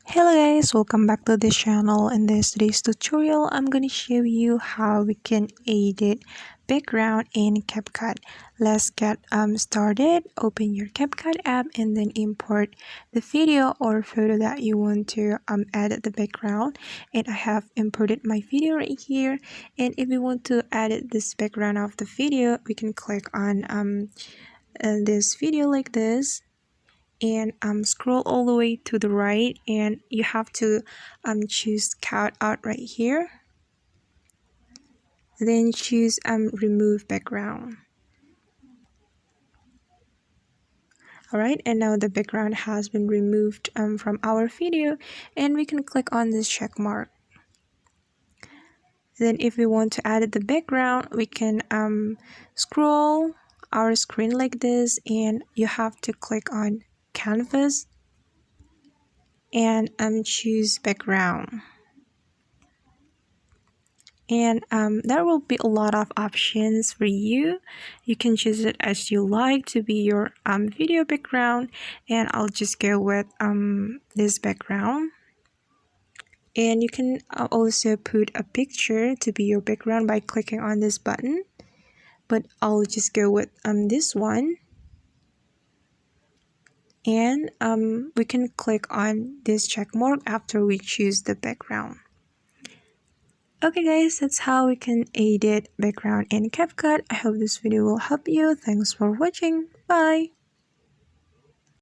Hello guys, welcome back to this channel. In today's tutorial, I'm going to show you how we can edit background in Capcut. Let's get started. Open your Capcut app and then import the video or photo that you want to edit the background. And I have imported my video right here. And if you want to edit this background of the video, we can click on this video like this and scroll all the way to the right, and you have to choose cut out right here, then choose remove background. Alright, and now the background has been removed from our video, and we can click on this check mark. Then if we want to edit the background, we can scroll our screen like this, and you have to click on canvas and choose background. And there will be a lot of options for you. You can choose it as you like to be your video background, and I'll just go with this background. And you can also put a picture to be your background by clicking on this button, but I'll just go with this one. And we can click on this check mark after we choose the background. Okay guys, that's how we can edit background in Capcut. I hope this video will help you. Thanks for watching. Bye.